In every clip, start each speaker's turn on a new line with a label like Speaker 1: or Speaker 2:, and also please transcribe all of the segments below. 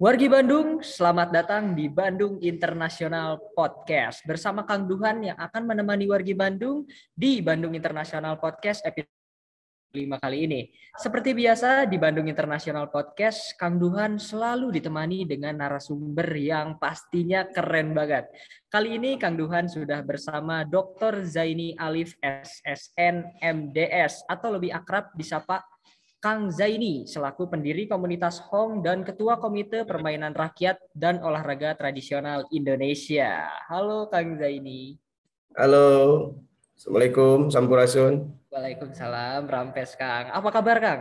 Speaker 1: Wargi Bandung, selamat datang di Bandung International Podcast bersama Kang Duhan yang akan menemani Wargi Bandung di Bandung International Podcast episode 5 kali ini. Seperti biasa di Bandung International Podcast, Kang Duhan selalu ditemani dengan narasumber yang pastinya keren banget. Kali ini Kang Duhan sudah bersama Dr. Zaini Alif SSN MDS atau lebih akrab disapa Kang Zaini selaku pendiri komunitas Hong dan Ketua Komite Permainan Rakyat dan Olahraga Tradisional Indonesia. Halo Kang Zaini.
Speaker 2: Halo, Assalamualaikum, Sampurasun.
Speaker 1: Waalaikumsalam, Rampes Kang. Apa kabar Kang?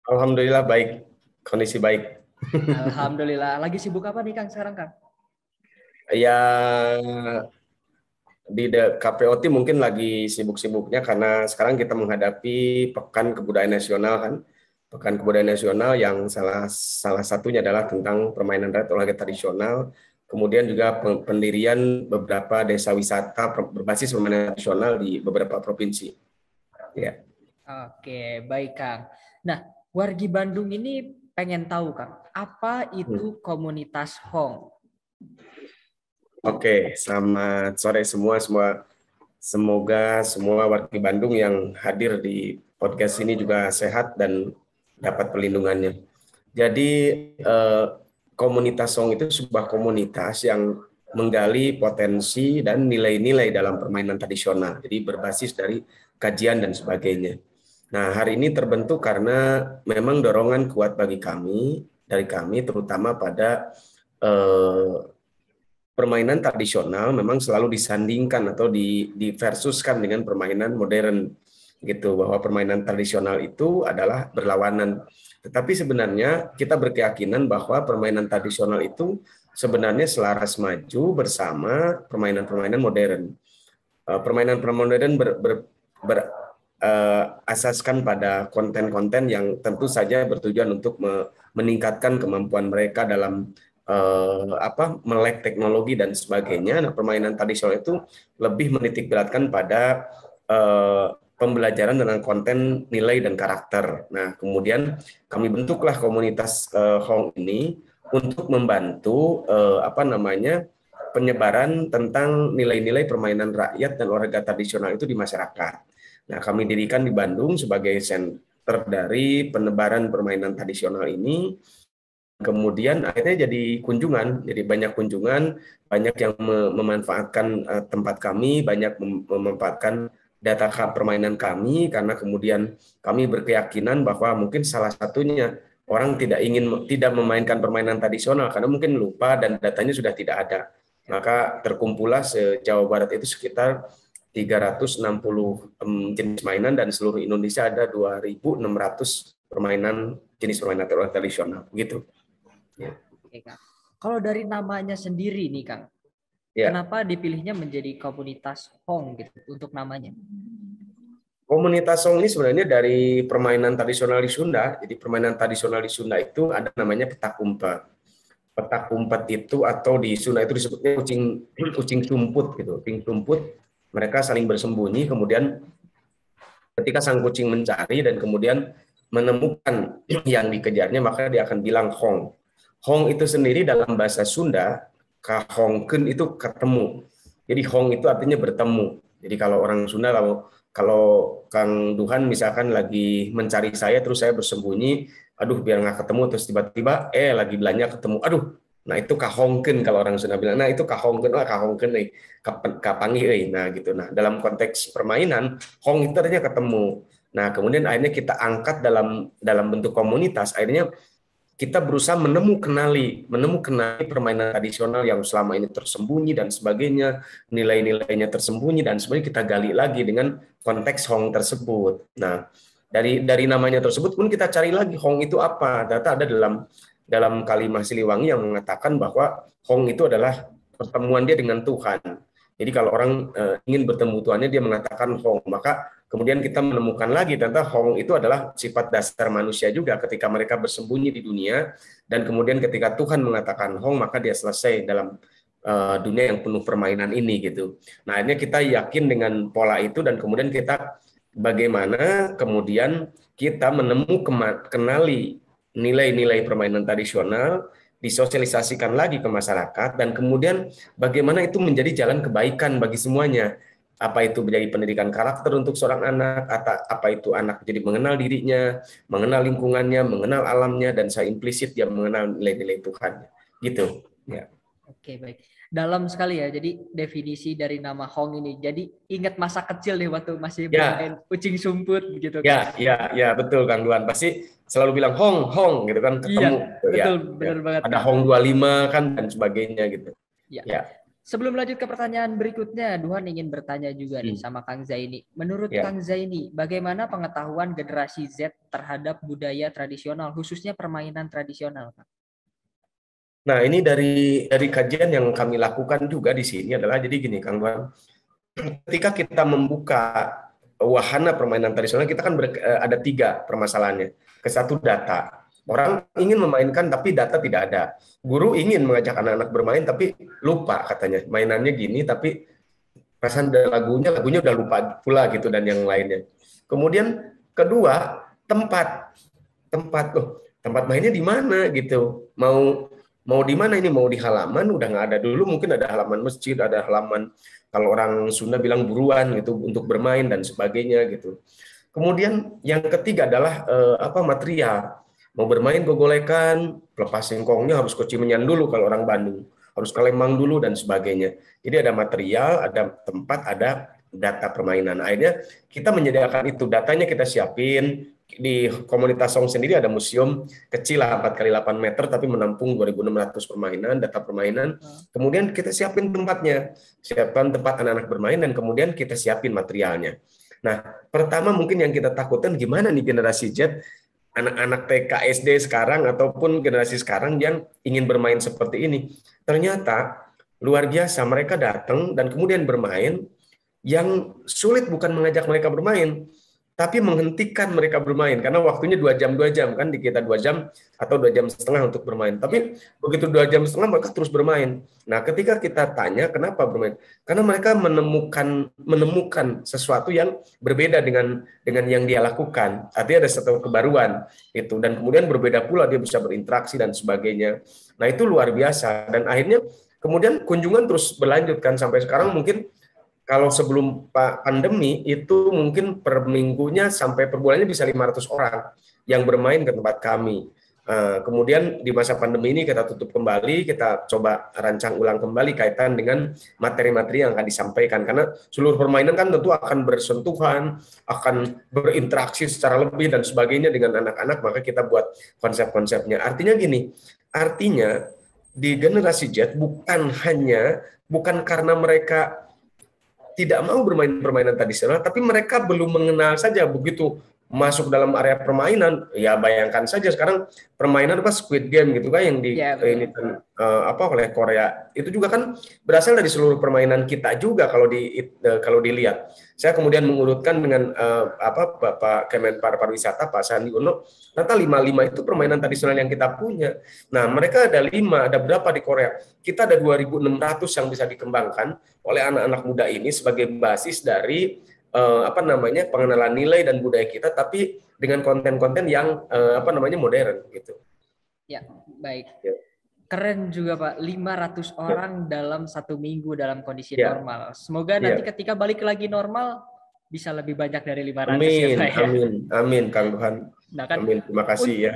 Speaker 2: Alhamdulillah baik, kondisi baik.
Speaker 1: Alhamdulillah. Lagi sibuk apa nih Kang sekarang Kang?
Speaker 2: Ya, di KPOT mungkin lagi sibuk-sibuknya karena sekarang kita menghadapi Pekan Kebudayaan Nasional kan. Pekan Kebudayaan Nasional yang salah satunya adalah tentang permainan rakyat olahraga tradisional. Kemudian juga pendirian beberapa desa wisata berbasis permainan tradisional di beberapa provinsi. Ya.
Speaker 1: Oke, baik Kang. Nah, Wargi Bandung ini pengen tahu Kang, apa itu komunitas Hong?
Speaker 2: Oke, selamat sore semua. Semoga semua warga Bandung yang hadir di podcast ini juga sehat dan dapat perlindungannya. Jadi komunitas Song itu sebuah komunitas yang menggali potensi dan nilai-nilai dalam permainan tradisional. Jadi berbasis dari kajian dan sebagainya. Nah, hari ini terbentuk karena memang dorongan kuat bagi kami, dari kami terutama pada permainan tradisional memang selalu disandingkan atau diversuskan dengan permainan modern gitu, bahwa permainan tradisional itu adalah berlawanan. Tetapi sebenarnya kita berkeyakinan bahwa permainan tradisional itu sebenarnya selaras maju bersama permainan-permainan modern. Permainan-permainan modern asaskan pada konten-konten yang tentu saja bertujuan untuk meningkatkan kemampuan mereka dalam melek teknologi dan sebagainya. Nah, permainan tradisional itu lebih menitikberatkan pada pembelajaran tentang konten, nilai dan karakter. Nah, kemudian kami bentuklah komunitas Hong ini untuk membantu penyebaran tentang nilai-nilai permainan rakyat dan olahraga tradisional itu di masyarakat. Nah, kami dirikan di Bandung sebagai center dari penebaran permainan tradisional ini. Kemudian akhirnya jadi kunjungan, jadi banyak kunjungan, banyak yang memanfaatkan tempat kami, banyak memanfaatkan data permainan kami, karena kemudian kami berkeyakinan bahwa mungkin salah satunya orang tidak memainkan permainan tradisional karena mungkin lupa dan datanya sudah tidak ada. Maka terkumpullah se-Jawa Barat itu sekitar 360 jenis mainan dan seluruh Indonesia ada 2.600 jenis permainan tradisional gitu.
Speaker 1: Ya. Oke, Kang. Kalau dari namanya sendiri nih Kang, kenapa dipilihnya menjadi komunitas Hong gitu untuk namanya?
Speaker 2: Komunitas Hong ini sebenarnya dari permainan tradisional di Sunda. Jadi permainan tradisional di Sunda itu ada namanya petak umpet. Petak umpet itu atau di Sunda itu disebutnya kucing sumput gitu. Kucing sumput, mereka saling bersembunyi, kemudian ketika sang kucing mencari dan kemudian menemukan yang dikejarnya, maka dia akan bilang Hong. Hong itu sendiri dalam bahasa Sunda, kahongken itu ketemu. Jadi Hong itu artinya bertemu. Jadi kalau orang Sunda, kalau Kang Duhan misalkan lagi mencari saya, terus saya bersembunyi, aduh biar nggak ketemu, terus tiba-tiba lagi belanja ketemu, aduh, nah itu kahongken kalau orang Sunda bilang, nah itu kahongken, kahongken nih, kapangi, nah gitu. Nah dalam konteks permainan, Hong itu artinya ketemu. Nah kemudian akhirnya kita angkat dalam bentuk komunitas, akhirnya kita berusaha menemukanali permainan tradisional yang selama ini tersembunyi dan sebagainya, nilai-nilainya tersembunyi dan sebenarnya kita gali lagi dengan konteks Hong tersebut. Nah, dari namanya tersebut pun kita cari lagi Hong itu apa. Data ada dalam Kalimah Siliwangi yang mengatakan bahwa Hong itu adalah pertemuan dia dengan Tuhan. Jadi kalau orang ingin bertemu Tuhannya, dia mengatakan Hong. Maka kemudian kita menemukan lagi ternyata Hong itu adalah sifat dasar manusia juga ketika mereka bersembunyi di dunia, dan kemudian ketika Tuhan mengatakan Hong, maka dia selesai dalam dunia yang penuh permainan ini gitu. Nah, akhirnya kita yakin dengan pola itu, dan kemudian kita bagaimana kemudian kita kenali nilai-nilai permainan tradisional, disosialisasikan lagi ke masyarakat, dan kemudian bagaimana itu menjadi jalan kebaikan bagi semuanya. Apa itu menjadi pendidikan karakter untuk seorang anak, atau apa itu anak jadi mengenal dirinya, mengenal lingkungannya, mengenal alamnya, dan secara implisit dia mengenal nilai-nilai Tuhan. Gitu. Ya.
Speaker 1: Oke, baik. Dalam sekali ya. Jadi definisi dari nama Hong ini. Jadi ingat masa kecil nih waktu masih bermain
Speaker 2: Ya,
Speaker 1: kucing sumput begitu kan.
Speaker 2: ya, betul Kang Duan. Pasti selalu bilang Hong, Hong gitu kan,
Speaker 1: Iya,
Speaker 2: ketemu gitu,
Speaker 1: betul,
Speaker 2: ya.
Speaker 1: benar banget
Speaker 2: Ada
Speaker 1: Kak.
Speaker 2: Hong 25 kan dan sebagainya gitu.
Speaker 1: Ya.
Speaker 2: Ya.
Speaker 1: Sebelum lanjut ke pertanyaan berikutnya, Duhan ingin bertanya juga nih sama Kang Zaini. Menurut
Speaker 2: Ya.
Speaker 1: Kang Zaini, bagaimana pengetahuan generasi Z terhadap budaya tradisional, khususnya permainan tradisional, Kak?
Speaker 2: Nah, ini dari kajian yang kami lakukan juga di sini adalah jadi gini, Kang Duan. Ketika kita membuka wahana permainan tradisional, kita kan ada 3 permasalahannya. Satu, data. Orang ingin memainkan tapi data tidak ada. Guru ingin mengajak anak-anak bermain tapi lupa katanya. Mainannya gini tapi perasaan lagunya udah lupa pula gitu dan yang lainnya. Kemudian kedua, tempat. Tempat mainnya di mana gitu. Mau di mana ini? Mau di halaman udah nggak ada. Dulu mungkin ada halaman masjid, ada halaman kalau orang Sunda bilang buruan gitu untuk bermain dan sebagainya gitu. Kemudian yang ketiga adalah material. Mau bermain gogolekan, lepas singkongnya harus ke Cimenyan dulu kalau orang Bandung, harus ke Lembang dulu dan sebagainya. Jadi ada material, ada tempat, ada data permainan. Akhirnya kita menyediakan itu, datanya kita siapin. Di komunitas Song sendiri ada museum kecil lah 4x8 meter tapi menampung 2.600 permainan, data permainan. Kemudian kita siapin tempatnya, siapkan tempat anak-anak bermain dan kemudian kita siapin materialnya. Nah, pertama mungkin yang kita takutkan gimana nih generasi Z, anak-anak TK SD sekarang ataupun generasi sekarang yang ingin bermain seperti ini. Ternyata luar biasa, mereka datang dan kemudian bermain. Yang sulit bukan mengajak mereka bermain, tapi menghentikan mereka bermain karena waktunya 2 jam kan, di kita 2 jam atau 2 jam setengah untuk bermain. Tapi begitu 2 jam setengah mereka terus bermain. Nah, ketika kita tanya kenapa bermain, karena mereka menemukan sesuatu yang berbeda dengan yang dia lakukan. Artinya ada satu kebaruan itu, dan kemudian berbeda pula dia bisa berinteraksi dan sebagainya. Nah, itu luar biasa dan akhirnya kemudian kunjungan terus berlanjut kan sampai sekarang. Mungkin kalau sebelum pandemi itu mungkin per minggunya sampai per bulannya bisa 500 orang yang bermain ke tempat kami. Kemudian di masa pandemi ini kita tutup kembali, kita coba rancang ulang kembali kaitan dengan materi-materi yang akan disampaikan. Karena seluruh permainan kan tentu akan bersentuhan, akan berinteraksi secara lebih dan sebagainya dengan anak-anak, maka kita buat konsep-konsepnya. Artinya gini, di generasi Z bukan karena mereka tidak mau bermain permainan tradisional, tapi mereka belum mengenal saja. Begitu masuk dalam area permainan, ya bayangkan saja sekarang permainan Squid Game gitu kan yang ini kan oleh Korea, itu juga kan berasal dari seluruh permainan kita juga kalau dilihat. Saya kemudian mengurutkan dengan Bapak Kemenpar Pariwisata Pak Sandi Uno, ternyata 5 itu permainan tradisional yang kita punya. Nah, mereka ada 5, ada berapa di Korea? Kita ada 2.600 yang bisa dikembangkan oleh anak-anak muda ini sebagai basis dari pengenalan nilai dan budaya kita, tapi dengan konten-konten yang modern gitu.
Speaker 1: Ya, baik.
Speaker 2: Ya.
Speaker 1: Keren juga Pak, 500 orang dalam 1 minggu dalam kondisi normal. Semoga nanti ketika balik lagi normal bisa lebih banyak dari 500.
Speaker 2: Amin,
Speaker 1: ya Pak.
Speaker 2: Amin Kang Tuhan.
Speaker 1: Nah, kan,
Speaker 2: amin, terima kasih ya.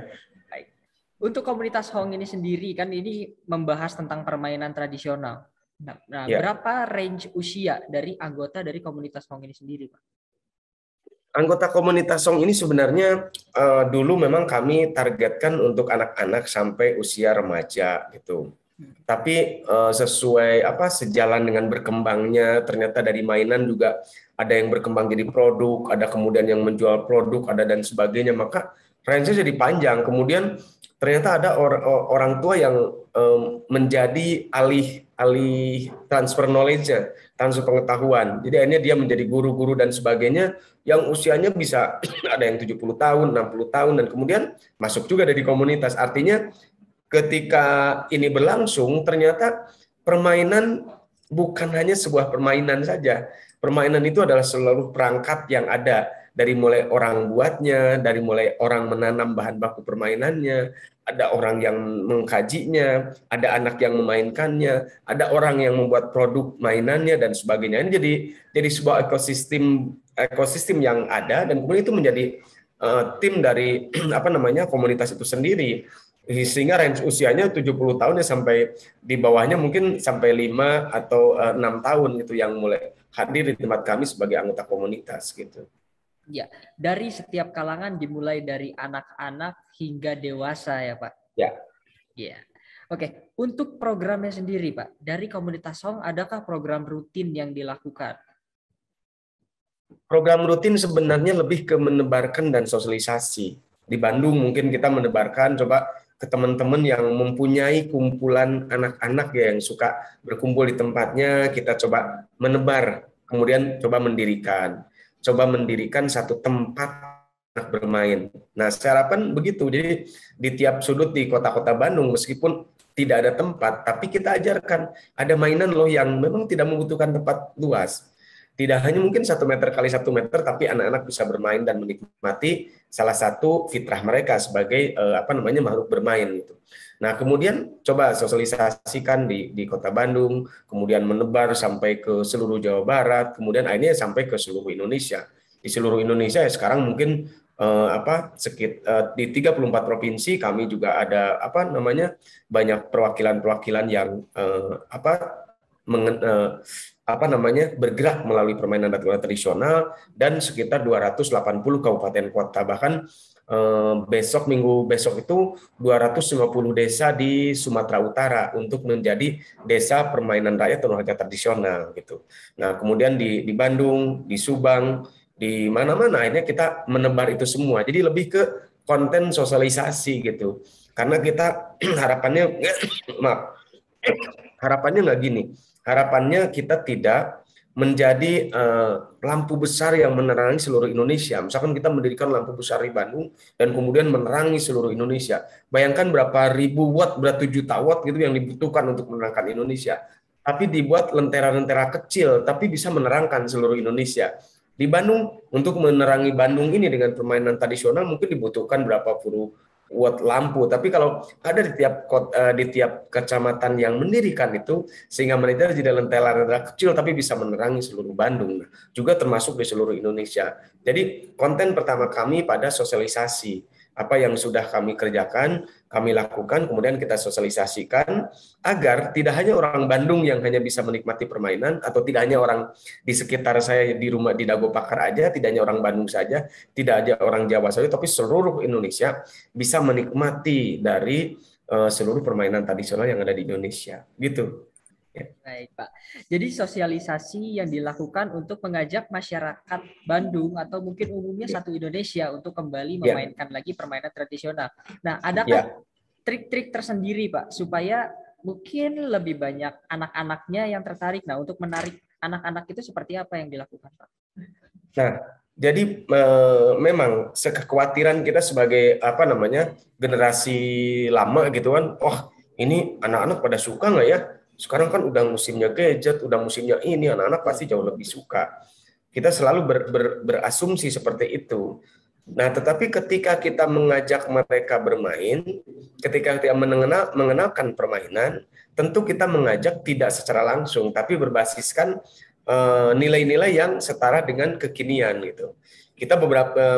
Speaker 1: Baik. Untuk komunitas Hong ini sendiri kan ini membahas tentang permainan tradisional. Nah, berapa range usia dari anggota dari komunitas Hong ini sendiri, Pak?
Speaker 2: Anggota komunitas Song ini sebenarnya dulu memang kami targetkan untuk anak-anak sampai usia remaja gitu. Tapi sesuai sejalan dengan berkembangnya, ternyata dari mainan juga ada yang berkembang jadi produk, ada kemudian yang menjual produk, ada dan sebagainya, maka range-nya jadi panjang. Kemudian ternyata ada orang tua yang menjadi alih transfer knowledge-nya, transfer pengetahuan. Jadi akhirnya dia menjadi guru-guru dan sebagainya yang usianya bisa ada yang 70 tahun, 60 tahun, dan kemudian masuk juga dari komunitas. Artinya ketika ini berlangsung, ternyata permainan bukan hanya sebuah permainan saja. Permainan itu adalah seluruh perangkat yang ada dari mulai orang buatnya, dari mulai orang menanam bahan baku permainannya, ada orang yang mengkajinya, ada anak yang memainkannya, ada orang yang membuat produk mainannya dan sebagainya. Ini jadi sebuah ekosistem yang ada, dan kemudian itu menjadi tim dari apa namanya komunitas itu sendiri, sehingga range usianya 70 tahun ya, sampai di bawahnya mungkin sampai 5 atau 6 tahun gitu yang mulai hadir di tempat kami sebagai anggota komunitas gitu.
Speaker 1: Ya, dari setiap kalangan dimulai dari anak-anak hingga dewasa ya Pak.
Speaker 2: Ya.
Speaker 1: Ya. Oke, untuk programnya sendiri Pak, dari komunitas Song adakah program rutin yang dilakukan?
Speaker 2: Program rutin sebenarnya lebih ke menebarkan dan sosialisasi. Di Bandung mungkin kita menebarkan coba ke teman-teman yang mempunyai kumpulan anak-anak ya yang suka berkumpul di tempatnya, kita coba menebar, kemudian coba mendirikan satu tempat anak bermain. Nah, saya harapkan begitu. Jadi di tiap sudut di kota-kota Bandung, meskipun tidak ada tempat, tapi kita ajarkan ada mainan loh yang memang tidak membutuhkan tempat luas. Tidak hanya mungkin 1 meter kali 1 meter, tapi anak-anak bisa bermain dan menikmati salah satu fitrah mereka sebagai makhluk bermain gitu. Nah, kemudian coba sosialisasikan di Kota Bandung, kemudian menebar sampai ke seluruh Jawa Barat, kemudian akhirnya sampai ke seluruh Indonesia. Di seluruh Indonesia ya sekarang mungkin di 34 provinsi kami juga ada banyak perwakilan-perwakilan yang bergerak melalui permainan tradisional, dan sekitar 280 kabupaten kota. Bahkan minggu besok itu 250 desa di Sumatera Utara untuk menjadi desa permainan rakyat atau olahraga tradisional gitu. Nah, kemudian di Bandung, di Subang, di mana-mana akhirnya kita menebar itu semua. Jadi lebih ke konten sosialisasi gitu. Karena kita harapannya nggak gini. Harapannya kita tidak menjadi lampu besar yang menerangi seluruh Indonesia. Misalkan kita mendirikan lampu besar di Bandung dan kemudian menerangi seluruh Indonesia. Bayangkan berapa ribu watt, berapa juta watt gitu yang dibutuhkan untuk menerangkan Indonesia. Tapi dibuat lentera-lentera kecil, tapi bisa menerangkan seluruh Indonesia. Di Bandung, untuk menerangi Bandung ini dengan permainan tradisional mungkin dibutuhkan berapa puluh watt lampu, tapi kalau ada di tiap kecamatan yang mendirikan itu, sehingga mereka tidak lentera kecil tapi bisa menerangi seluruh Bandung, juga termasuk di seluruh Indonesia. Jadi konten pertama kami pada sosialisasi apa yang sudah kami kerjakan, kami lakukan, kemudian kita sosialisasikan agar tidak hanya orang Bandung yang hanya bisa menikmati permainan, atau tidak hanya orang di sekitar saya di rumah di Dago Pakar aja, tidak hanya orang Bandung saja, tidak hanya orang Jawa saja, tapi seluruh Indonesia bisa menikmati dari seluruh permainan tradisional yang ada di Indonesia. Gitu. Ya.
Speaker 1: Baik, Pak. Jadi sosialisasi yang dilakukan untuk mengajak masyarakat Bandung atau mungkin umumnya satu Indonesia untuk kembali memainkan lagi permainan tradisional. Nah, adakah trik-trik tersendiri, Pak, supaya mungkin lebih banyak anak-anaknya yang tertarik? Nah, untuk menarik anak-anak itu seperti apa yang dilakukan, Pak?
Speaker 2: Nah, jadi memang kekhawatiran kita sebagai generasi lama gitu kan, ini anak-anak pada suka nggak ya? Sekarang kan udah musimnya gadget, udah musimnya ini, anak-anak pasti jauh lebih suka. Kita selalu berasumsi seperti itu. Nah, tetapi ketika kita mengajak mereka bermain, ketika kita mengenalkan permainan, tentu kita mengajak tidak secara langsung, tapi berbasiskan nilai-nilai yang setara dengan kekinian gitu. Kita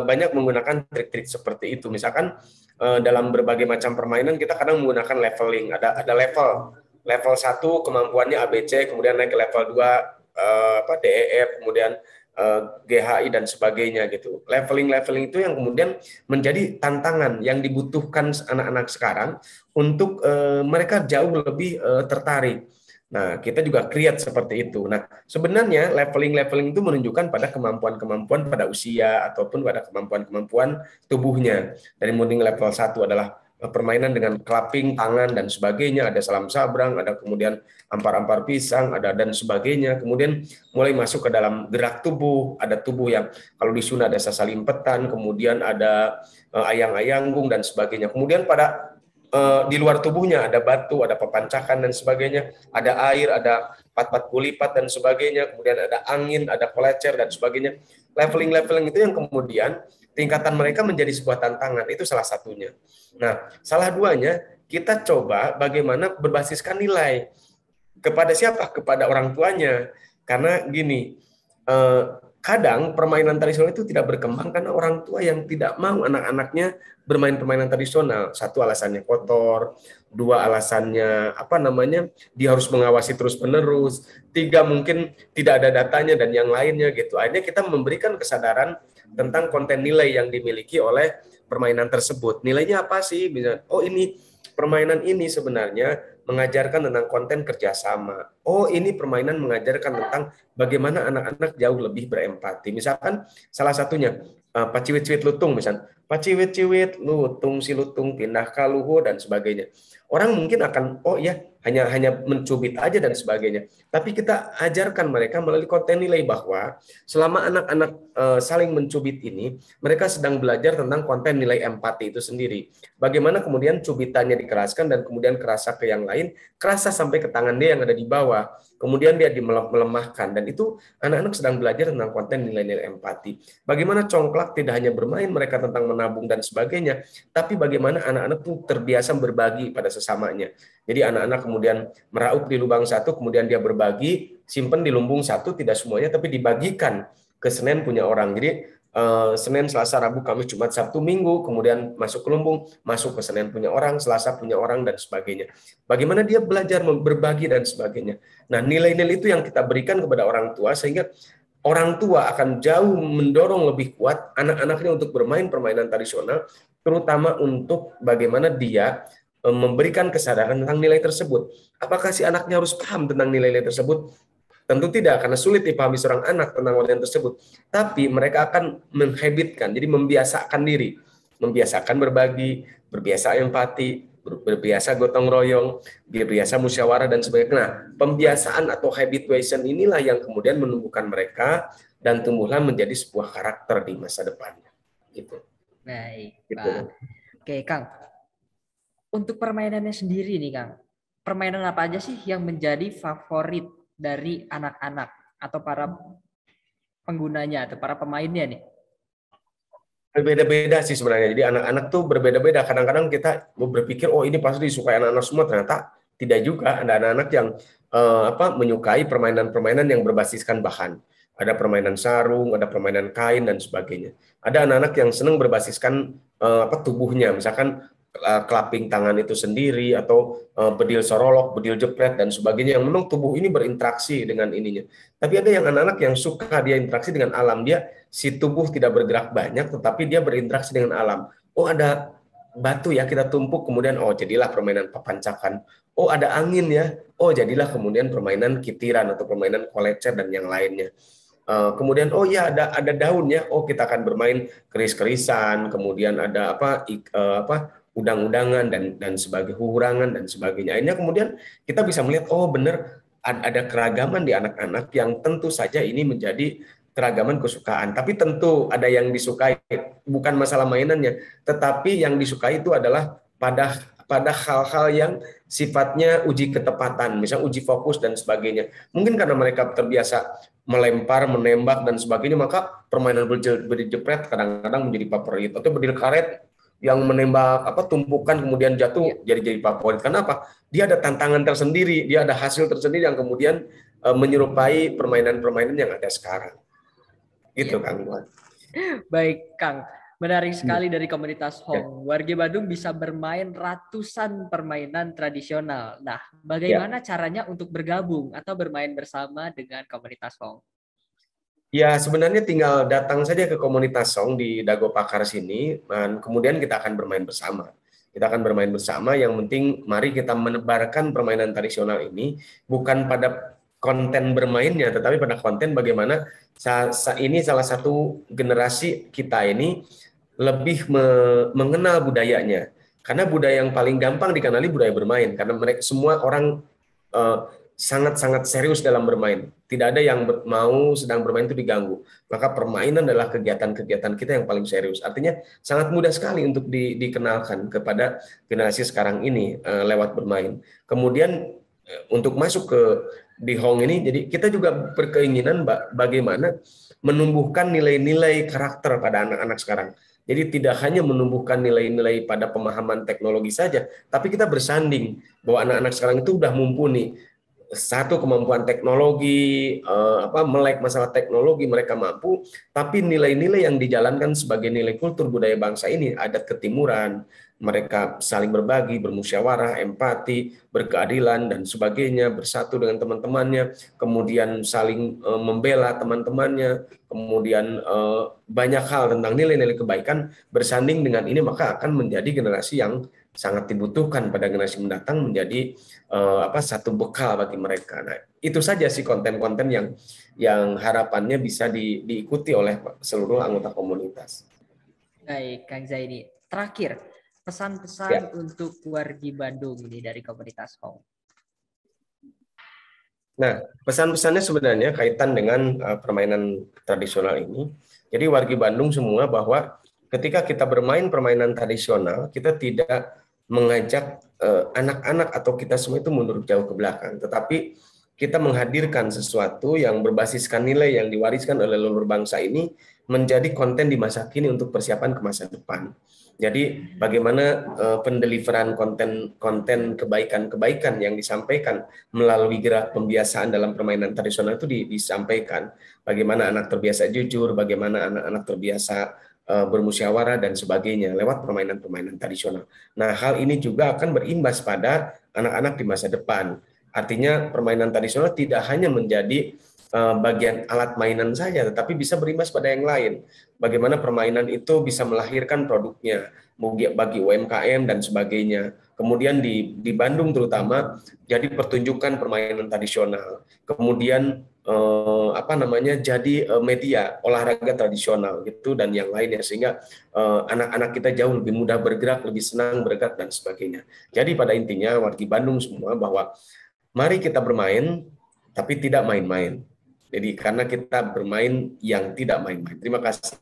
Speaker 2: banyak menggunakan trik-trik seperti itu. Misalkan dalam berbagai macam permainan kita kadang menggunakan leveling. Ada level 1 kemampuannya ABC, kemudian naik ke level 2 DEF, kemudian GHI dan sebagainya gitu. Leveling itu yang kemudian menjadi tantangan yang dibutuhkan anak-anak sekarang untuk mereka jauh lebih tertarik. Nah, kita juga create seperti itu. Nah, sebenarnya leveling itu menunjukkan pada kemampuan-kemampuan pada usia ataupun pada kemampuan-kemampuan tubuhnya. Dari mulai level 1 adalah permainan dengan clapping tangan dan sebagainya, ada salam sabrang, ada kemudian ampar-ampar pisang, ada dan sebagainya. Kemudian mulai masuk ke dalam gerak tubuh, ada tubuh yang kalau di Sunda ada sasalimpetan, kemudian ada ayang-ayanggung dan sebagainya. Kemudian pada di luar tubuhnya ada batu, ada pepancakan dan sebagainya, ada air, ada pat-pat kulipat dan sebagainya, kemudian ada angin, ada kolecer dan sebagainya. Leveling-leveling itu yang kemudian tingkatan mereka menjadi sebuah tantangan, itu salah satunya. Nah, salah duanya kita coba bagaimana berbasiskan nilai. Kepada siapa? Kepada orang tuanya. Karena gini, kadang permainan tradisional itu tidak berkembang karena orang tua yang tidak mau anak-anaknya bermain permainan tradisional. Satu, alasannya kotor; dua, alasannya apa namanya, dia harus mengawasi terus-menerus; tiga, mungkin tidak ada datanya, dan yang lainnya gitu. Akhirnya kita memberikan kesadaran tentang konten nilai yang dimiliki oleh permainan tersebut. Nilainya apa sih? Bisa, oh ini permainan ini sebenarnya mengajarkan tentang konten kerjasama. Oh, ini permainan mengajarkan tentang bagaimana anak-anak jauh lebih berempati. Misalkan salah satunya, paciwit-ciwit lutung misalnya. Paciwit-ciwit lutung si lutung pindah ka luhur dan sebagainya. Orang mungkin akan, oh ya, hanya mencubit aja dan sebagainya. Tapi kita ajarkan mereka melalui konten nilai bahwa selama anak-anak saling mencubit ini, mereka sedang belajar tentang konten nilai empati itu sendiri. Bagaimana kemudian cubitannya dikeraskan dan kemudian kerasa ke yang lain, kerasa sampai ke tangan dia yang ada di bawah, kemudian dia melemahkan, dan itu anak-anak sedang belajar tentang konten nilai-nilai empati. Bagaimana congklak tidak hanya bermain mereka tentang menabung dan sebagainya, tapi bagaimana anak-anak tuh terbiasa berbagi pada sesamanya. Jadi anak-anak kemudian meraup di lubang satu, kemudian dia berbagi, simpen di lumbung satu, tidak semuanya, tapi dibagikan ke Senin punya orang. Jadi Senin, Selasa, Rabu, Kamis, Jumat, Sabtu, Minggu, kemudian masuk ke lumbung, masuk ke Senin punya orang, Selasa punya orang, dan sebagainya. Bagaimana dia belajar berbagi dan sebagainya. Nah, nilai-nilai itu yang kita berikan kepada orang tua, sehingga orang tua akan jauh mendorong lebih kuat anak-anaknya untuk bermain permainan tradisional, terutama untuk bagaimana dia memberikan kesadaran tentang nilai tersebut. Apakah si anaknya harus paham tentang nilai-nilai tersebut? Tentu tidak, karena sulit dipahami seorang anak tentang konten tersebut. Tapi mereka akan menghabitkan, jadi membiasakan diri, membiasakan berbagi, berbiasa empati, berbiasa gotong royong, berbiasa musyawarah dan sebagainya. Nah, pembiasaan atau habituation inilah yang kemudian menumbuhkan mereka dan tumbuhlah menjadi sebuah karakter di masa depannya. Gitu.
Speaker 1: Baik,
Speaker 2: Gitu.
Speaker 1: Pak. Oke, Kang. Untuk permainannya sendiri nih, Kang. Permainan apa aja sih yang menjadi favorit dari anak-anak atau para penggunanya atau para pemainnya nih?
Speaker 2: Berbeda-beda sih sebenarnya. Jadi anak-anak tuh berbeda-beda. Kadang-kadang kita berpikir, oh ini pasti disukai anak-anak semua. Ternyata tidak juga. Ada anak-anak yang menyukai permainan-permainan yang berbasiskan bahan. Ada permainan sarung, ada permainan kain dan sebagainya. Ada anak-anak yang senang berbasiskan tubuhnya, misalkan kelaping tangan itu sendiri, atau bedil sorolok, bedil jepret dan sebagainya, yang memang tubuh ini berinteraksi dengan ininya. Tapi ada yang anak-anak yang suka dia interaksi dengan alam, dia si tubuh tidak bergerak banyak, tetapi dia berinteraksi dengan alam. Oh, ada batu ya, kita tumpuk, kemudian oh jadilah permainan papancakan. Oh, ada angin ya, oh jadilah kemudian permainan kitiran atau permainan kolecer dan yang lainnya. Kemudian oh ya, ada daun ya, oh kita akan bermain keris-kerisan, kemudian ada udang-udangan dan sebagai hurangan dan sebagainya. Akhirnya kemudian kita bisa melihat, oh benar, ada keragaman di anak-anak yang tentu saja ini menjadi keragaman kesukaan. Tapi tentu ada yang disukai, bukan masalah mainannya, tetapi yang disukai itu adalah pada hal-hal yang sifatnya uji ketepatan, misalnya uji fokus dan sebagainya. Mungkin karena mereka terbiasa melempar, menembak dan sebagainya, maka permainan bedil jepret kadang-kadang menjadi favorit, atau bedil karet yang menembak tumpukan kemudian jatuh jadi favorit. Kenapa? Dia ada tantangan tersendiri, dia ada hasil tersendiri yang kemudian menyerupai permainan-permainan yang ada sekarang. Gitu, Kang.
Speaker 1: Baik, Kang. Menarik sekali dari komunitas Hong. Warga Bandung bisa bermain ratusan permainan tradisional. Nah, bagaimana caranya untuk bergabung atau bermain bersama dengan komunitas Hong?
Speaker 2: Ya, sebenarnya tinggal datang saja ke komunitas Hong di Dago Pakar sini, dan kemudian kita akan bermain bersama. Kita akan bermain bersama, yang penting mari kita menebarkan permainan tradisional ini, bukan pada konten bermainnya, tetapi pada konten bagaimana ini salah satu generasi kita ini lebih mengenal budayanya. Karena budaya yang paling gampang dikenali budaya bermain, karena mereka semua orang sangat-sangat serius dalam bermain. Tidak ada yang mau sedang bermain itu diganggu. Maka permainan adalah kegiatan-kegiatan kita yang paling serius. Artinya sangat mudah sekali untuk dikenalkan kepada generasi sekarang ini lewat bermain. Kemudian untuk masuk ke di Hong ini, jadi kita juga berkeinginan bagaimana menumbuhkan nilai-nilai karakter pada anak-anak sekarang. Jadi tidak hanya menumbuhkan nilai-nilai pada pemahaman teknologi saja, tapi kita bersanding bahwa anak-anak sekarang itu sudah mumpuni. Satu, kemampuan teknologi, melek masalah teknologi mereka mampu, tapi nilai-nilai yang dijalankan sebagai nilai kultur budaya bangsa ini, adat ketimuran, mereka saling berbagi, bermusyawarah, empati, berkeadilan dan sebagainya, bersatu dengan teman-temannya, kemudian saling membela teman-temannya, kemudian banyak hal tentang nilai-nilai kebaikan bersanding dengan ini, maka akan menjadi generasi yang sangat dibutuhkan pada generasi mendatang, menjadi satu bekal bagi mereka. Nah, itu saja sih konten-konten yang harapannya bisa diikuti oleh seluruh anggota komunitas.
Speaker 1: Baik, Kang Zaini. Terakhir, pesan-pesan untuk wargi Bandung ini dari komunitas Hong.
Speaker 2: Nah, pesan-pesannya sebenarnya kaitan dengan permainan tradisional ini. Jadi wargi Bandung semua bahwa ketika kita bermain permainan tradisional, kita tidak mengajak anak-anak atau kita semua itu mundur jauh ke belakang, tetapi kita menghadirkan sesuatu yang berbasiskan nilai yang diwariskan oleh leluhur bangsa ini menjadi konten di masa kini untuk persiapan ke masa depan. Jadi bagaimana pendeliveran konten kebaikan-kebaikan yang disampaikan melalui gerak pembiasaan dalam permainan tradisional itu disampaikan. Bagaimana anak terbiasa jujur, bagaimana anak-anak terbiasa bermusyawarah dan sebagainya lewat permainan-permainan tradisional. Nah, hal ini juga akan berimbas pada anak-anak di masa depan. Artinya permainan tradisional tidak hanya menjadi bagian alat mainan saja, tetapi bisa berimbas pada yang lain. Bagaimana permainan itu bisa melahirkan produknya bagi UMKM dan sebagainya. Kemudian di Bandung terutama jadi pertunjukan permainan tradisional. Kemudian jadi media olahraga tradisional gitu dan yang lainnya, sehingga anak-anak kita jauh lebih mudah bergerak, lebih senang bergerak dan sebagainya. Jadi pada intinya wargi Bandung semua bahwa mari kita bermain tapi tidak main-main. Jadi karena kita bermain yang tidak main-main. Terima kasih.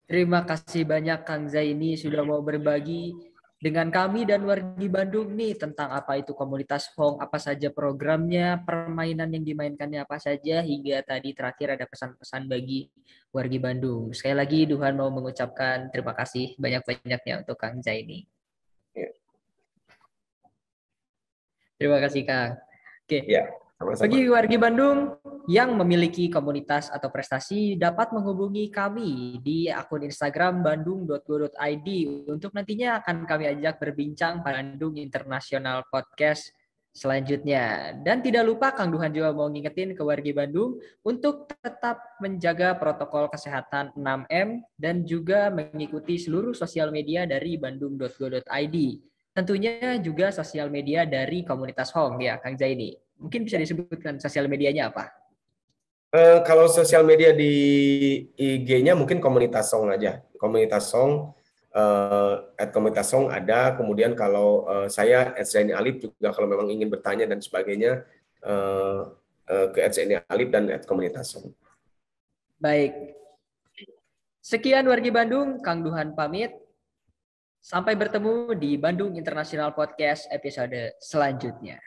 Speaker 1: Terima kasih banyak Kang Zaini sudah mau berbagi dengan kami dan wargi Bandung nih tentang apa itu komunitas Hong, apa saja programnya, permainan yang dimainkannya apa saja, hingga tadi terakhir ada pesan-pesan bagi wargi Bandung. Sekali lagi Duhan mau mengucapkan terima kasih banyak-banyaknya untuk Kang Zaini. Terima kasih Kang. Oke.
Speaker 2: Ya, sama-sama.
Speaker 1: Bagi wargi Bandung yang memiliki komunitas atau prestasi dapat menghubungi kami di akun Instagram bandung.go.id untuk nantinya akan kami ajak berbincang pada Bandung International Podcast selanjutnya. Dan tidak lupa Kang Duhan juga mau ngingetin ke wargi Bandung untuk tetap menjaga protokol kesehatan 6M dan juga mengikuti seluruh sosial media dari bandung.go.id. Tentunya juga sosial media dari komunitas Hong ya Kang Zaini. Mungkin bisa disebutkan sosial medianya apa?
Speaker 2: Kalau sosial media di IG-nya mungkin komunitas Song aja. Komunitas Song, @komunitas Song ada. Kemudian kalau saya @zaini Alip juga kalau memang ingin bertanya dan sebagainya ke @zaini Alip dan @komunitas Song.
Speaker 1: Baik. Sekian wargi Bandung, Kang Duhan pamit. Sampai bertemu di Bandung International Podcast episode selanjutnya.